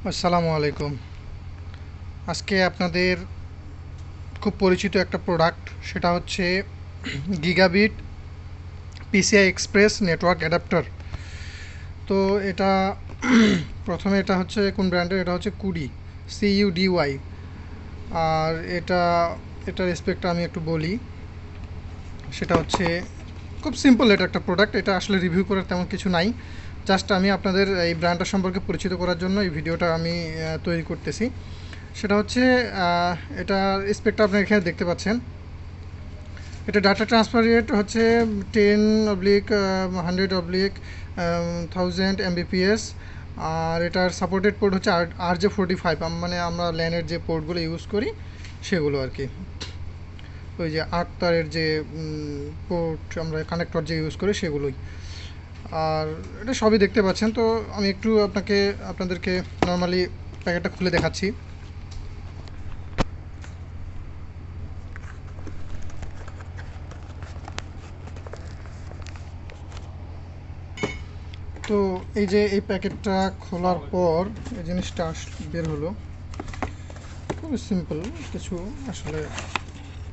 আসসালামু আলাইকুম। আজকে আপনাদের খুব পরিচিত একটা প্রোডাক্ট, সেটা হচ্ছে gigabit PCI express network adapter. তো এটা প্রথমে এটা হচ্ছে কোন ব্র্যান্ডের? এটা হচ্ছে কুডি, CUDY। আর এটার রেসপেক্টটা আমি একটু বলি। সেটা হচ্ছে খুব সিম্পল, এটা একটা প্রোডাক্ট, এটা আসলে রিভিউ করার তেমন কিছু নাই। জাস্ট আমি আপনাদের এই ব্র্যান্ডটা সম্পর্কে পরিচিত করার জন্য এই ভিডিওটা আমি তৈরি করতেছি। সেটা হচ্ছে এটা স্পেকটা আপনি এখানে দেখতে পাচ্ছেন। এটা ডাটা ট্রান্সফার রেট হচ্ছে 10/100/1000 Mbps। আর এটার সাপোর্টেড পোর্ট হচ্ছে RJ45, মানে আমরা ল্যানের যে পোর্টগুলো ইউজ করি সেগুলো আর কি। ওই যে 8 তারের যে পোর্ট আমরা কানেক্টর যে ইউজ করি সেগুলোই। আর এটা সবই দেখতে পাচ্ছেন। তো আমি একটু আপনাদেরকে নর্মালি প্যাকেটটা খুলে দেখাচ্ছি। তো এই যে এই প্যাকেটটা খোলার পর এই জিনিসটা বের হলো, খুবই সিম্পল কিছু আসলে।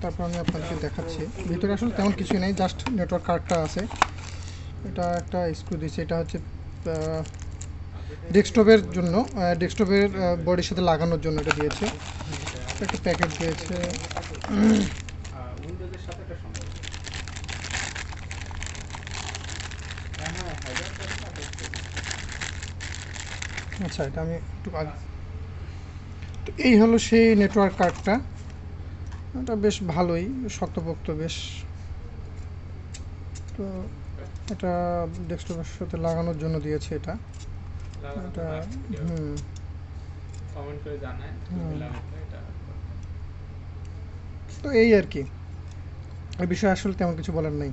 তারপর আমি আপনাদেরকে দেখাচ্ছি। ভিতরে আসলে তেমন কিছুই নেই, জাস্ট নেটওয়ার্ক কার্ডটা আছে। এটা একটা স্ক্রু দিচ্ছে, এটা হচ্ছে ডেস্কটপের জন্য, ডেস্কটপের বডির সাথে লাগানোর জন্য এটা দিয়েছে। একটা প্যাকেট দিয়েছে। আচ্ছা, এটা আমি একটু তো এই হলো সেই নেটওয়ার্ক কার্ডটা। এটা বেশ ভালোই শক্তপোক্ত বেশ। তো এটা ডেস্কটপের সাথে লাগানোর জন্য দিয়েছে এটা। এটা কমেন্ট করে জানায় এটা। তো এই আর কি, এই বিষয়ে আসলে তেমন কিছু বলার নেই।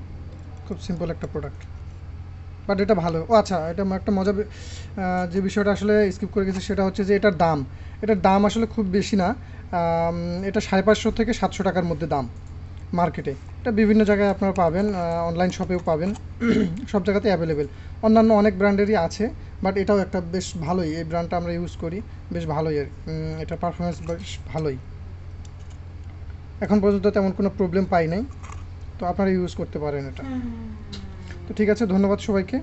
খুব সিম্পল একটা প্রোডাক্ট, বাট এটা ভালো। ও আচ্ছা, এটা একটা মজা যে বিষয়টা আসলে স্কিপ করে গেছে সেটা হচ্ছে যে এটার দাম আসলে খুব বেশি না। এটা 550 থেকে 700 টাকার মধ্যে দাম মার্কেটে। এটা বিভিন্ন জায়গায় আপনারা পাবেন, অনলাইন শপেও পাবেন, সব জায়গাতে অ্যাভেলেবেল। অন্যান্য অনেক ব্র্যান্ডেরই আছে, বাট এটাও একটা বেশ ভালোই। এই ব্র্যান্ডটা আমরা ইউজ করি, বেশ ভালোই। এটার পারফরমেন্স বেশ ভালোই। এখন পর্যন্ত তেমন কোনো প্রবলেম পাই নাই। তো আপনারা ইউজ করতে পারেন এটা। তো ঠিক আছে, ধন্যবাদ সবাইকে।